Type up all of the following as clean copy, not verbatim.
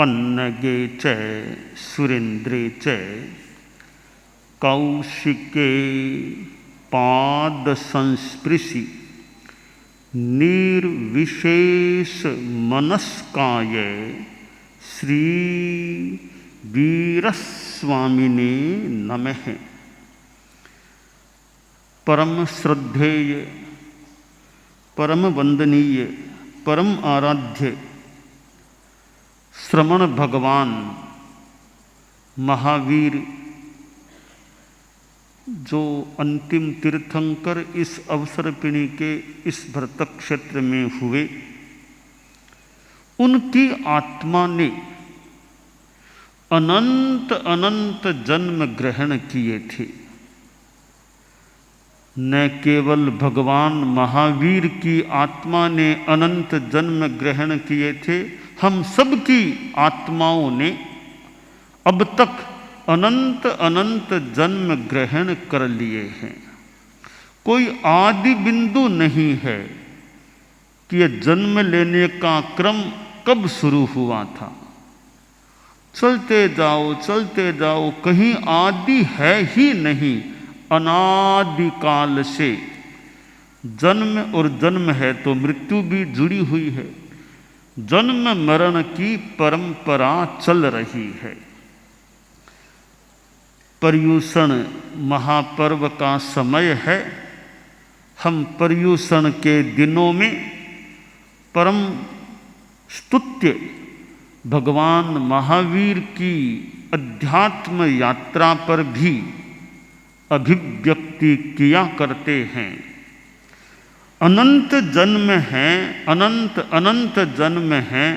पन्नगे च सुरेन्द्रे च कौशिके पाद संस्पृशि निर्विशेष मनस्काय श्री वीरस्वामिने नमः। परम श्रद्धेय, परम वंदनीय, परम आराध्य श्रमण भगवान महावीर, जो अंतिम तीर्थंकर इस अवसरपिणी के इस भरतक क्षेत्र में हुए, उनकी आत्मा ने अनंत अनंत जन्म ग्रहण किए थे। न केवल भगवान महावीर की आत्मा ने अनंत जन्म ग्रहण किए थे, हम सब की आत्माओं ने अब तक अनंत अनंत जन्म ग्रहण कर लिए हैं। कोई आदि बिंदु नहीं है कि यह जन्म लेने का क्रम कब शुरू हुआ था। चलते जाओ, कहीं आदि है ही नहीं। अनादिकाल से जन्म और जन्म है तो मृत्यु भी जुड़ी हुई है। जन्म मरण की परंपरा चल रही है। पर्युषण महापर्व का समय है। हम पर्युषण के दिनों में परम स्तुत्य भगवान महावीर की अध्यात्म यात्रा पर भी अभिव्यक्ति किया करते हैं। अनंत जन्म हैं, अनंत अनंत जन्म हैं,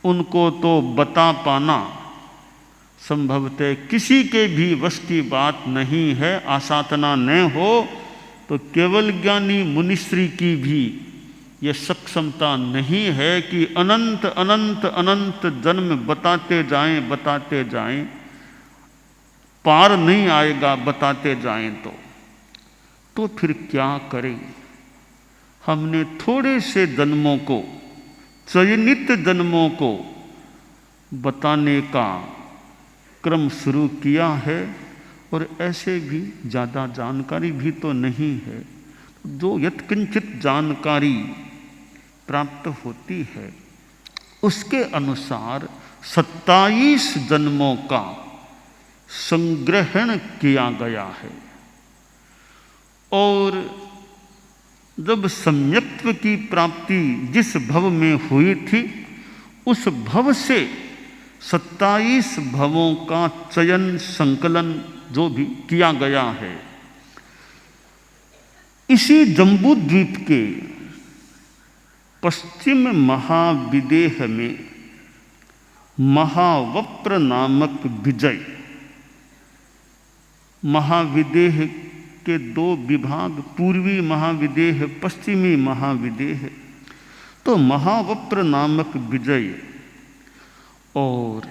उनको तो बता पाना संभवतः किसी के भी वश की बात नहीं है। आसाधना न हो तो केवल ज्ञानी मुनिश्री की भी यह सक्षमता नहीं है कि अनंत अनंत अनंत जन्म बताते जाएं, पार नहीं आएगा बताते जाएं तो फिर क्या करें। हमने थोड़े से जन्मों को, चयनित जन्मों को बताने का क्रम शुरू किया है, और ऐसे भी ज़्यादा जानकारी भी तो नहीं है। जो यत्किंचित जानकारी प्राप्त होती है उसके अनुसार 27 जन्मों का संग्रहण किया गया है। और जब सम्यक्त्व की प्राप्ति जिस भव में हुई थी, उस भव से 27 भवों का चयन संकलन जो भी किया गया है, इसी जम्बू द्वीप के पश्चिम महाविदेह में महावप्र नामक विजय, महाविदेह के 2 विभाग, पूर्वी महाविदेह, पश्चिमी महाविदेह, तो महावप्र नामक विजय और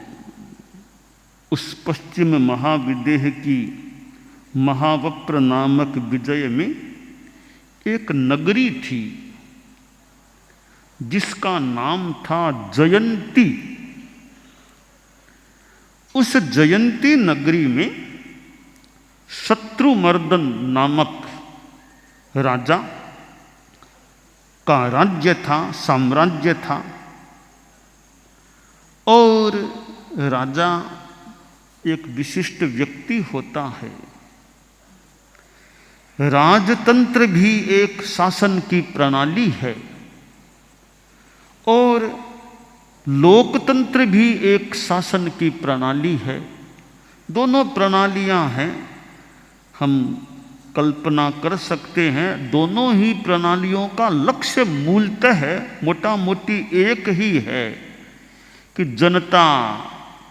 उस पश्चिम महाविदेह की महावप्र नामक विजय में एक नगरी थी जिसका नाम था जयंती। उस जयंती नगरी में शत्रुमर्दन नामक राजा का राज्य था, साम्राज्य था। और राजा एक विशिष्ट व्यक्ति होता है। राजतंत्र भी एक शासन की प्रणाली है और लोकतंत्र भी एक शासन की प्रणाली है। दोनों प्रणालियां हैं। हम कल्पना कर सकते हैं दोनों ही प्रणालियों का लक्ष्य मूलतः मोटा मोटी एक ही है कि जनता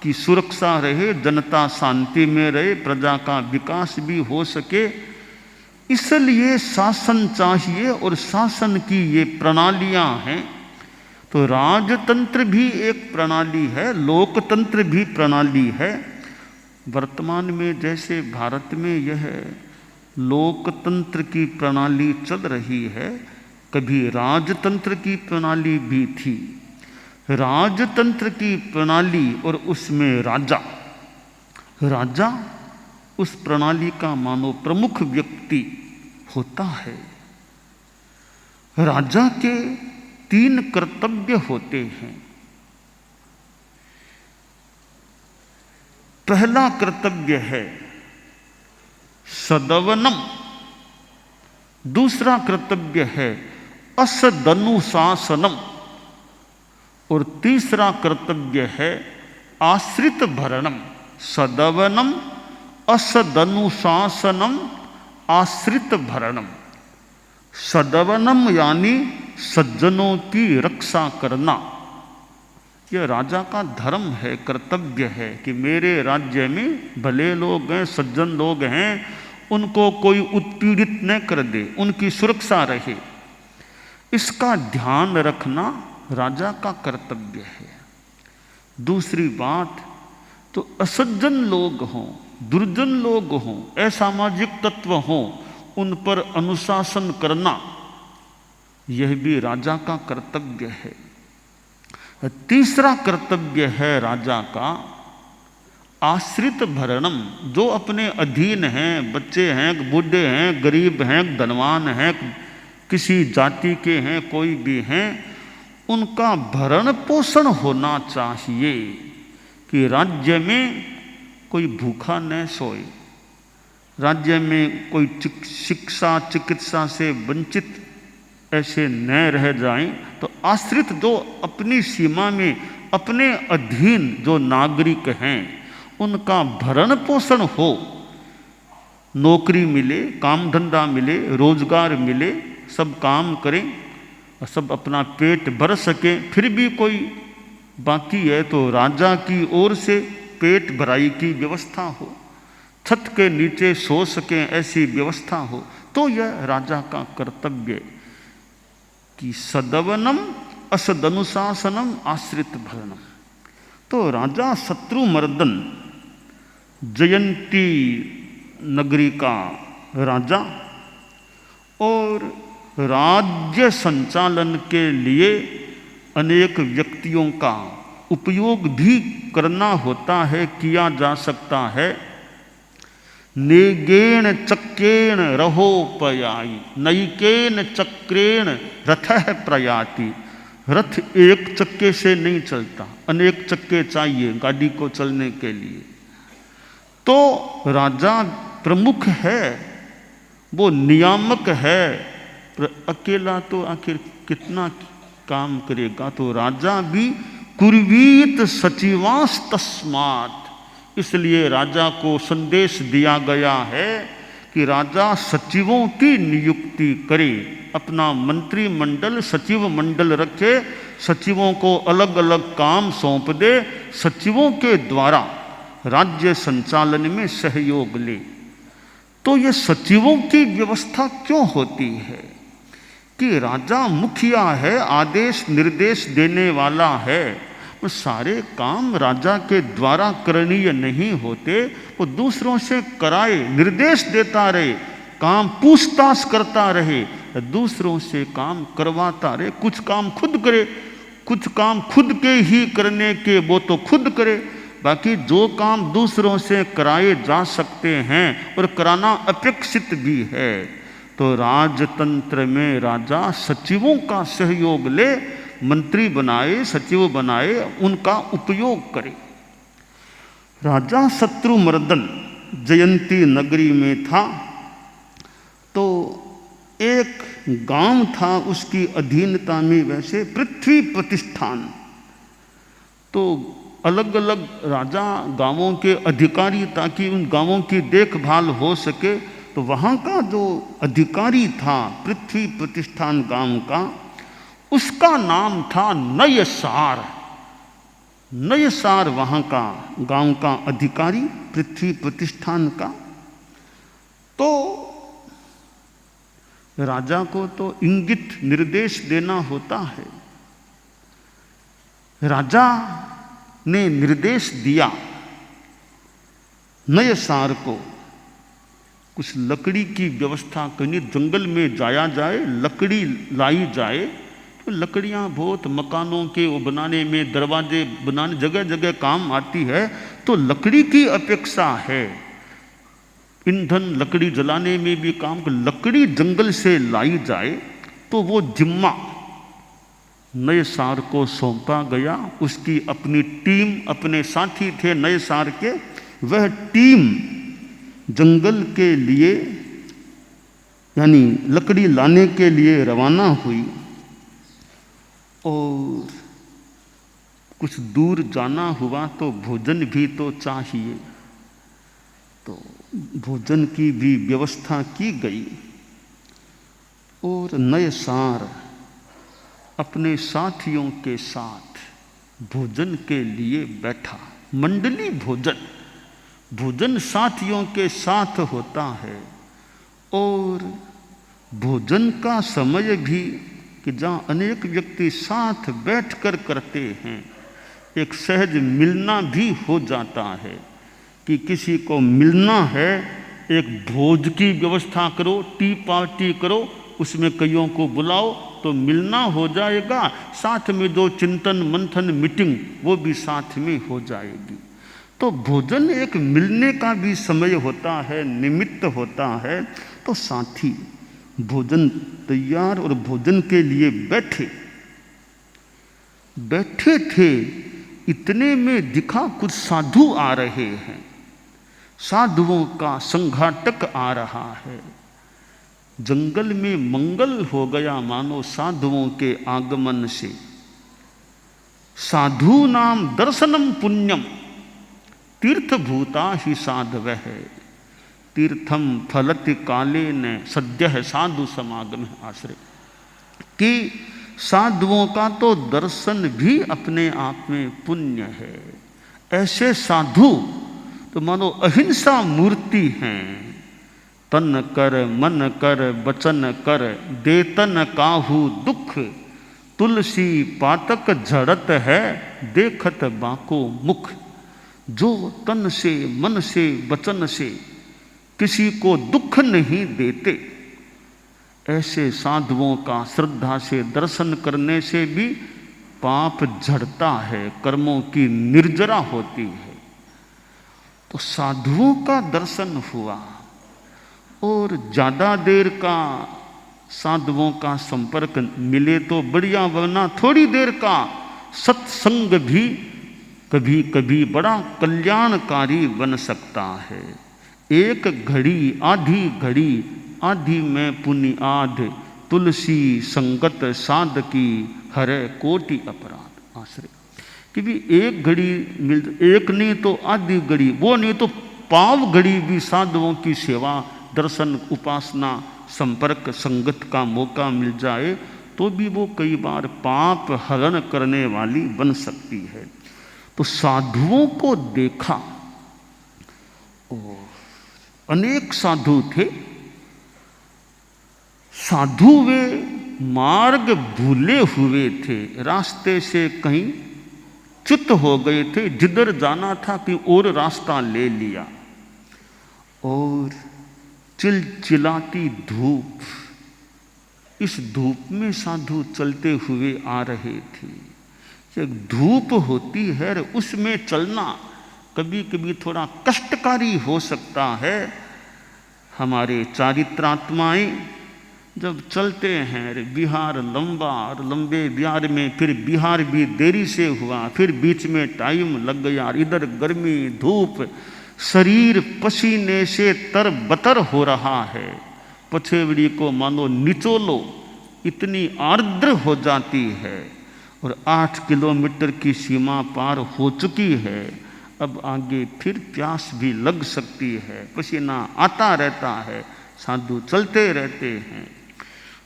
की सुरक्षा रहे, जनता शांति में रहे, प्रजा का विकास भी हो सके। इसलिए शासन चाहिए और शासन की ये प्रणालियां हैं। तो राजतंत्र भी एक प्रणाली है, लोकतंत्र भी प्रणाली है। वर्तमान में जैसे भारत में यह लोकतंत्र की प्रणाली चल रही है, कभी राजतंत्र की प्रणाली भी थी। राजतंत्र की प्रणाली और उसमें राजा, राजा उस प्रणाली का मानो प्रमुख व्यक्ति होता है। राजा के 3 कर्तव्य होते हैं। पहला कर्तव्य है सदवनम, दूसरा कर्तव्य है असदनुशासनम और तीसरा कर्तव्य है आश्रित भरणम। सदवनम, असदनुशासनम, आश्रित भरणम। सदवनम यानी सज्जनों की रक्षा करना, यह राजा का धर्म है, कर्तव्य है कि मेरे राज्य में भले लोग हैं, सज्जन लोग हैं, उनको कोई उत्पीड़ित न कर दे, उनकी सुरक्षा रहे, इसका ध्यान रखना राजा का कर्तव्य है। दूसरी बात तो असज्जन लोग हों, दुर्जन लोग हों, असामाजिक तत्व हों, उन पर अनुशासन करना, यह भी राजा का कर्तव्य है। तीसरा कर्तव्य है राजा का आश्रित भरणम, जो अपने अधीन हैं, बच्चे हैं, बूढ़े हैं, गरीब हैं, धनवान हैं, किसी जाति के हैं, कोई भी हैं, उनका भरण पोषण होना चाहिए कि राज्य में कोई भूखा न सोए, राज्य में कोई शिक्षा चिकित्सा से वंचित ऐसे न रह जाएं। तो आश्रित जो अपनी सीमा में अपने अधीन जो नागरिक हैं उनका भरण पोषण हो, नौकरी मिले, काम धंधा मिले, रोजगार मिले, सब काम करें और सब अपना पेट भर सकें। फिर भी कोई बाकी है तो राजा की ओर से पेट भराई की व्यवस्था हो, छत के नीचे सो सकें ऐसी व्यवस्था हो, तो यह राजा का कर्तव्य कि सदवनम असदनुशासनम आश्रित भरणम। तो राजा शत्रुमर्दन जयंती नगरी का राजा और राज्य संचालन के लिए अनेक व्यक्तियों का उपयोग भी करना होता है, किया जा सकता है। नेगेण चक्रेण रहोपयाई, नैकेन चक्रेण रथः प्रयाति। रथ एक चक्के से नहीं चलता, अनेक चक्के चाहिए गाड़ी को चलने के लिए। तो राजा प्रमुख है, वो नियामक है, अकेला तो आखिर कितना काम करेगा। तो राजा भी कुर्वीत सचिवांस तस्मात्, इसलिए राजा को संदेश दिया गया है कि राजा सचिवों की नियुक्ति करे, अपना मंत्रिमंडल सचिव मंडल रखे, सचिवों को अलग अलग काम सौंप दे, सचिवों के द्वारा राज्य संचालन में सहयोग ले। तो ये सचिवों की व्यवस्था क्यों होती है कि राजा मुखिया है, आदेश निर्देश देने वाला है, वो सारे काम राजा के द्वारा करणीय नहीं होते, वो दूसरों से कराए, निर्देश देता रहे, काम पूछताछ करता रहे, दूसरों से काम करवाता रहे। कुछ काम खुद करे, कुछ काम खुद के ही करने के वो तो खुद करे, बाकी जो काम दूसरों से कराए जा सकते हैं और कराना अपेक्षित भी है, तो राजतंत्र में राजा सचिवों का सहयोग ले, मंत्री बनाए, सचिव बनाए, उनका उपयोग करे। राजा शत्रुमर्दन जयंती नगरी में था, तो एक गांव था उसकी अधीनता में, वैसे पृथ्वी प्रतिष्ठान। तो अलग अलग राजा गांवों के अधिकारी, ताकि उन गांवों की देखभाल हो सके, तो वहाँ का जो अधिकारी था पृथ्वी प्रतिष्ठान गांव का, उसका नाम था नयसार। नयसार वहाँ का गांव का अधिकारी पृथ्वी प्रतिष्ठान का। तो राजा को तो इंगित निर्देश देना होता है। राजा ने निर्देश दिया नयसार को, कुछ लकड़ी की व्यवस्था करनी, जंगल में जाया जाए, लकड़ी लाई जाए, तो लकड़ियाँ बहुत मकानों के वो बनाने में, दरवाजे बनाने, जगह जगह काम आती है। तो लकड़ी की अपेक्षा है, ईंधन लकड़ी जलाने में भी काम। लकड़ी जंगल से लाई जाए तो वो जिम्मा नए सार को सौंपा गया। उसकी अपनी टीम, अपने साथी थे नए सार के, वह टीम जंगल के लिए यानी लकड़ी लाने के लिए रवाना हुई। और कुछ दूर जाना हुआ तो भोजन भी तो चाहिए, तो भोजन की भी व्यवस्था की गई। और नए सार अपने साथियों के साथ भोजन के लिए बैठा। मंडली भोजन, भोजन साथियों के साथ होता है। और भोजन का समय भी कि जहाँ अनेक व्यक्ति साथ बैठकर करते हैं, एक सहज मिलना भी हो जाता है कि किसी को मिलना है, एक भोज की व्यवस्था करो, टी पार्टी करो, उसमें कईयों को बुलाओ तो मिलना हो जाएगा। साथ में जो चिंतन मंथन मीटिंग वो भी साथ में हो जाएगी। तो भोजन एक मिलने का भी समय होता है, निमित्त होता है। तो साथी भोजन तैयार और भोजन के लिए बैठे थे। इतने में दिखा कुछ साधु आ रहे हैं, साधुओं का संघाटक आ रहा है। जंगल में मंगल हो गया मानो साधुओं के आगमन से। साधु नाम दर्शनम पुण्यम तीर्थभूता ही साधवः तीर्थम फलति काले न सद्यः साधु समागम आश्रय। कि साधुओं का तो दर्शन भी अपने आप में पुण्य है। ऐसे साधु तो मानो अहिंसा मूर्ति हैं। तन कर मन कर वचन कर देतन काहू दुख तुलसी पातक झड़त है देखत बाको मुख। जो तन से मन से वचन से किसी को दुख नहीं देते, ऐसे साधुओं का श्रद्धा से दर्शन करने से भी पाप झड़ता है, कर्मों की निर्जरा होती है। तो साधुओं का दर्शन हुआ। और ज़्यादा देर का साधुओं का संपर्क मिले तो बढ़िया, वरना थोड़ी देर का सत्संग भी कभी कभी बड़ा कल्याणकारी बन सकता है। एक घड़ी आधी में पुनि आध तुलसी संगत साध की हरे कोटि अपराध आश्रय। कि भी एक घड़ी मिल, एक नहीं तो आधी घड़ी, वो नहीं तो पाव घड़ी भी साधुओं की सेवा, दर्शन, उपासना, संपर्क, संगत का मौका मिल जाए तो भी वो कई बार पाप हरण करने वाली बन सकती है। तो साधुओं को देखा, अनेक साधु थे। साधु वे मार्ग भूले हुए थे, रास्ते से कहीं च्युत हो गए थे। जिधर जाना था कि और रास्ता ले लिया। और चिलचिलाती धूप, इस धूप में साधु चलते हुए आ रहे थे। एक धूप होती है, उसमें चलना कभी कभी थोड़ा कष्टकारी हो सकता है। हमारे चारित्रात्माएं जब चलते हैं, बिहार लंबा, और लंबे बिहार में फिर बिहार भी देरी से हुआ, फिर बीच में टाइम लग गया, इधर गर्मी धूप, शरीर पसीने से तरबतर हो रहा है। पछेवड़ी को मानो निचोलो, इतनी आर्द्र हो जाती है। और 8 किलोमीटर की सीमा पार हो चुकी है। अब आगे फिर प्यास भी लग सकती है, पसीना आता रहता है, साधु चलते रहते हैं।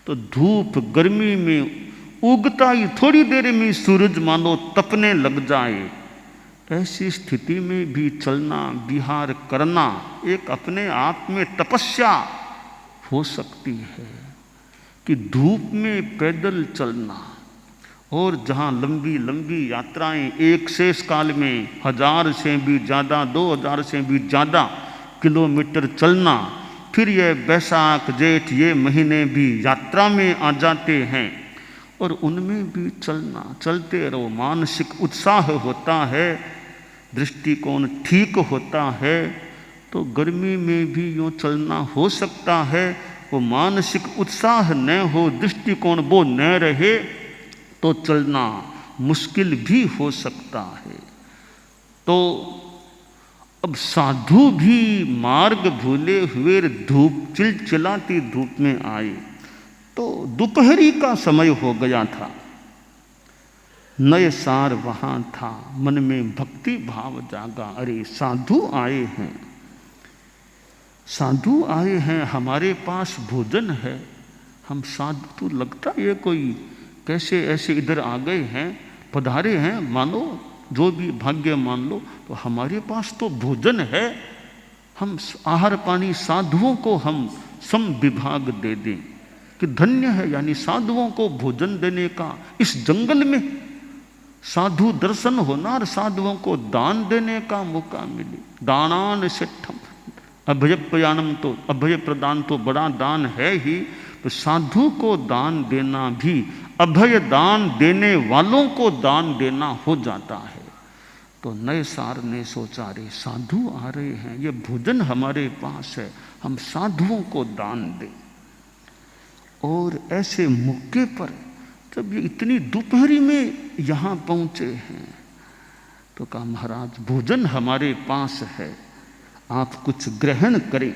तो धूप गर्मी में उगता ही थोड़ी देर में सूरज मानो तपने लग जाए, ऐसी स्थिति में भी चलना, विहार करना एक अपने आप में तपस्या हो सकती है। कि धूप में पैदल चलना, और जहाँ लंबी लंबी यात्राएं, एक शेष काल में 1000 से भी ज़्यादा, 2000 से भी ज़्यादा किलोमीटर चलना, फिर ये बैसाख जेठ ये महीने भी यात्रा में आ जाते हैं। और उनमें भी चलना, चलते रहो। मानसिक उत्साह होता है, दृष्टिकोण ठीक होता है तो गर्मी में भी यूँ चलना हो सकता है। वो मानसिक उत्साह न हो, दृष्टिकोण वो न रहे तो चलना मुश्किल भी हो सकता है। तो अब साधु भी मार्ग भूले हुए धूप चिलचिलाती धूप में आए तो दोपहरी का समय हो गया था। नए सार वहाँ था, मन में भक्ति भाव जागा। अरे साधु आए हैं, साधु आए हैं, हमारे पास भोजन है। हम साधु तो लगता ये कोई कैसे ऐसे इधर आ गए हैं, पधारे हैं, मानो जो भी भाग्य मान लो, तो हमारे पास तो भोजन है। हम आहार पानी साधुओं को हम सम विभाग दे दें कि धन्य है। यानी साधुओं को भोजन देने का इस जंगल में साधु दर्शन होना और साधुओं को दान देने का मौका मिले। दानान सिद्धम, अभय प्रयाणम, तो अभय प्रदान तो बड़ा दान है ही, तो साधु को दान देना भी अभय दान देने वालों को दान देना हो जाता है। तो नए सार ने सोचा, रे साधु आ रहे हैं, ये भोजन हमारे पास है, हम साधुओं को दान दें। और ऐसे मौके पर जब ये इतनी दोपहरी में यहाँ पहुँचे हैं तो कहा, महाराज भोजन हमारे पास है, आप कुछ ग्रहण करें।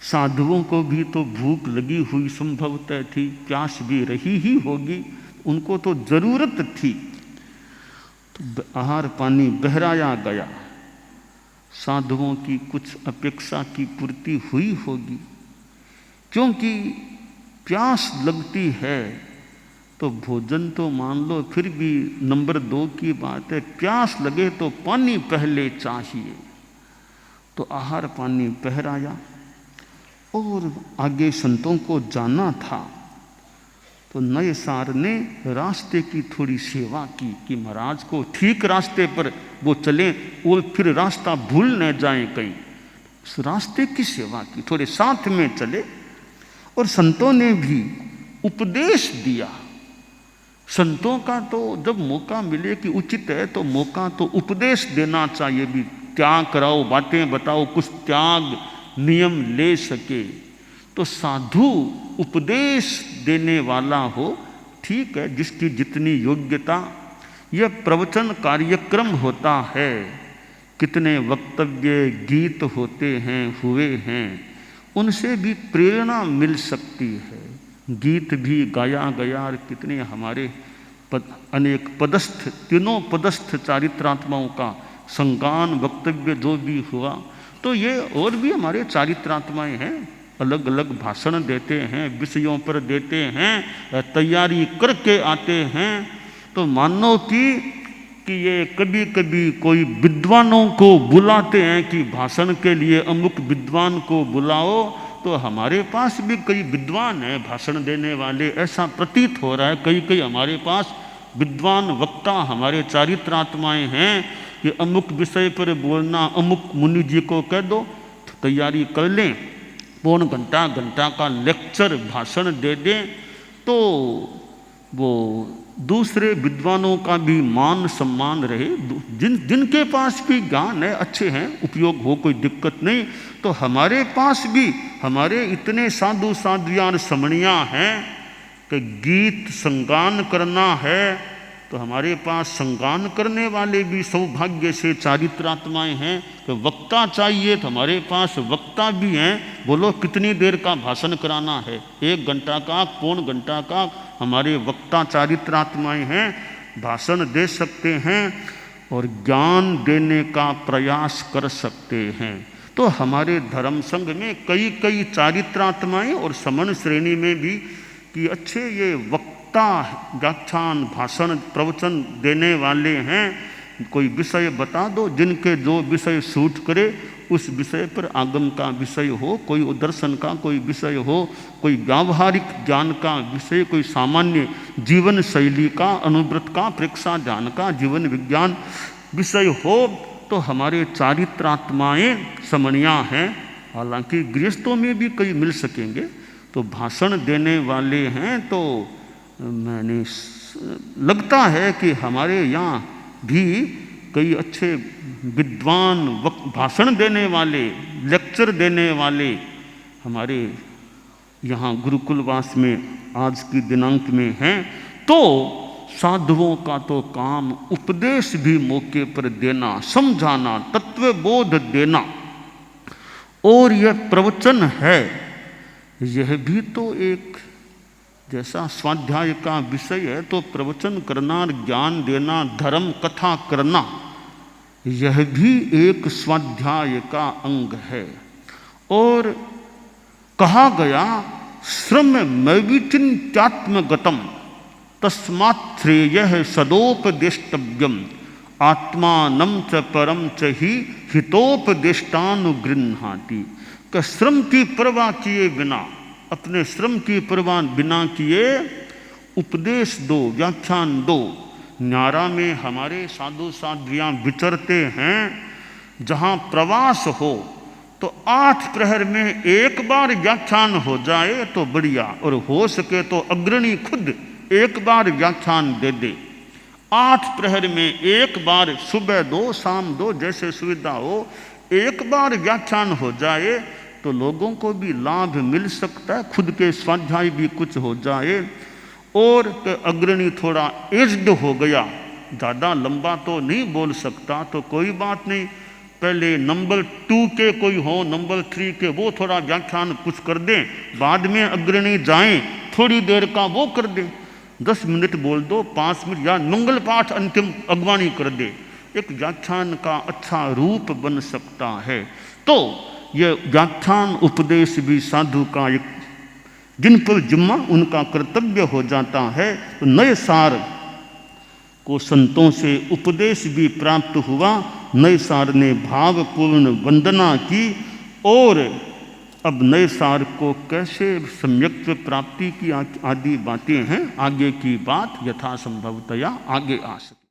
साधुओं को भी तो भूख लगी हुई संभवतः थी, प्यास भी रही ही होगी, उनको तो जरूरत थी। तो आहार पानी बहराया गया, साधुओं की कुछ अपेक्षा की पूर्ति हुई होगी। क्योंकि प्यास लगती है तो भोजन तो मान लो, फिर भी नंबर 2 की बात है, प्यास लगे तो पानी पहले चाहिए। तो आहार पानी पहराया और आगे संतों को जाना था। तो नए सार ने रास्ते की थोड़ी सेवा की कि महाराज को ठीक रास्ते पर वो चलें और फिर रास्ता भूल न जाएं कहीं। उस रास्ते की सेवा की, थोड़े साथ में चले। और संतों ने भी उपदेश दिया। संतों का तो जब मौका मिले कि उचित है तो मौका तो उपदेश देना चाहिए भी, त्याग कराओ, बातें बताओ, कुछ त्याग नियम ले सके। तो साधु उपदेश देने वाला हो, ठीक है, जिसकी जितनी योग्यता। यह प्रवचन कार्यक्रम होता है, कितने वक्तव्य गीत होते हैं, हुए हैं, उनसे भी प्रेरणा मिल सकती है। गीत भी गाया गया और कितने हमारे अनेक पदस्थ, तीनों पदस्थ चारित्रात्माओं का संगान वक्तव्य जो भी हुआ। तो ये और भी हमारे चारित्रात्माएं हैं, अलग अलग भाषण देते हैं, विषयों पर देते हैं, तैयारी करके आते हैं। तो मानो कि ये कभी कभी कोई विद्वानों को बुलाते हैं कि भाषण के लिए अमुक विद्वान को बुलाओ। तो हमारे पास भी कई विद्वान हैं भाषण देने वाले, ऐसा प्रतीत हो रहा है। कई कई हमारे पास विद्वान वक्ता हमारे चारित्रात्माएं हैं कि अमुक विषय पर बोलना, अमुक मुनि जी को कह दो, तो तैयारी कर लें, पौन घंटा घंटा का लेक्चर भाषण दे दें। तो वो दूसरे विद्वानों का भी मान सम्मान रहे, जिनके पास भी ज्ञान है, अच्छे हैं, उपयोग हो, कोई दिक्कत नहीं। तो हमारे पास भी हमारे इतने साधु साध्वियाँ समणियाँ हैं कि गीत संगान करना है तो हमारे पास संगान करने वाले भी सौभाग्य से चारित्रात्माएं हैं। कि वक्ता चाहिए तो हमारे पास वक्ता भी हैं। बोलो कितनी देर का भाषण कराना है, 1 घंटा का, पौन घंटा का, हमारे वक्ता चारित्रात्माएं हैं, भाषण दे सकते हैं और ज्ञान देने का प्रयास कर सकते हैं। तो हमारे धर्म संघ में कई कई चारित्रात्माएं और समण श्रेणी में भी कि अच्छे ये वक्ता व्याख्यान भाषण प्रवचन देने वाले हैं, कोई विषय बता दो, जिनके जो विषय सूट करे उस विषय पर, आगम का विषय हो, कोई दर्शन का कोई विषय हो, कोई व्यावहारिक ज्ञान का विषय, कोई सामान्य जीवन शैली का, अनुव्रत का, प्रेक्षा ज्ञान का, जीवन विज्ञान विषय हो। तो हमारे चारित्रात्माएं समणियाँ हैं। हालांकि गृहस्थों में भी कई मिल सकेंगे। तो भाषण देने वाले हैं तो मैंने लगता है कि हमारे यहाँ भी कई अच्छे विद्वान भाषण देने वाले, लेक्चर देने वाले हमारे यहाँ गुरुकुलवास में आज की दिनांक में हैं। तो साधुओं का तो काम उपदेश भी मौके पर देना, समझाना, तत्वबोध देना। और यह प्रवचन है, यह भी तो एक जैसा स्वाध्याय का विषय है, तो प्रवचन करना, ज्ञान देना, धर्म कथा करना, यह भी एक स्वाध्याय का अंग है। और कहा गया श्रम मैविचिन्त्यात्मगतम तस्मात् श्रेयः सदोपदेष्टव्यम आत्मानं च परम च ही हितोपदेष्टानुगृह्णाति। कि श्रम की परवाह किए बिना, अपने श्रम की परवाह बिना किए उपदेश दो, व्याख्यान दो। न्यारा में हमारे साधु साध्वियाँ विचरते हैं, जहाँ प्रवास हो तो 8 प्रहर में एक बार व्याख्यान हो जाए तो बढ़िया, और हो सके तो अग्रणी खुद एक बार व्याख्यान दे दे। 8 प्रहर में एक बार, सुबह 2 शाम 2 जैसे सुविधा हो, एक बार व्याख्यान हो जाए तो लोगों को भी लाभ मिल सकता है, खुद के स्वाध्याय भी कुछ हो जाए। और अग्रणी थोड़ा एज्ड हो गया, ज़्यादा लंबा तो नहीं बोल सकता, तो कोई बात नहीं, पहले नंबर 2 के कोई हो, नंबर 3 के, वो थोड़ा व्याख्यान कुछ कर दें, बाद में अग्रणी जाएं, थोड़ी देर का वो कर दें, 10 मिनट बोल दो, 5 मिनट, या मंगल पाठ अंतिम अगवानी कर दे। एक व्याख्यान का अच्छा रूप बन सकता है। तो यह व्याख्यान उपदेश भी साधु का एक, जिन पर जिम्मा उनका कर्तव्य हो जाता है। तो नए सार को संतों से उपदेश भी प्राप्त हुआ, नए सार ने भावपूर्ण वंदना की, और अब नए सार को कैसे सम्यक प्राप्ति की आदि बातें हैं, आगे की बात यथासंभवतया आगे आ सकती।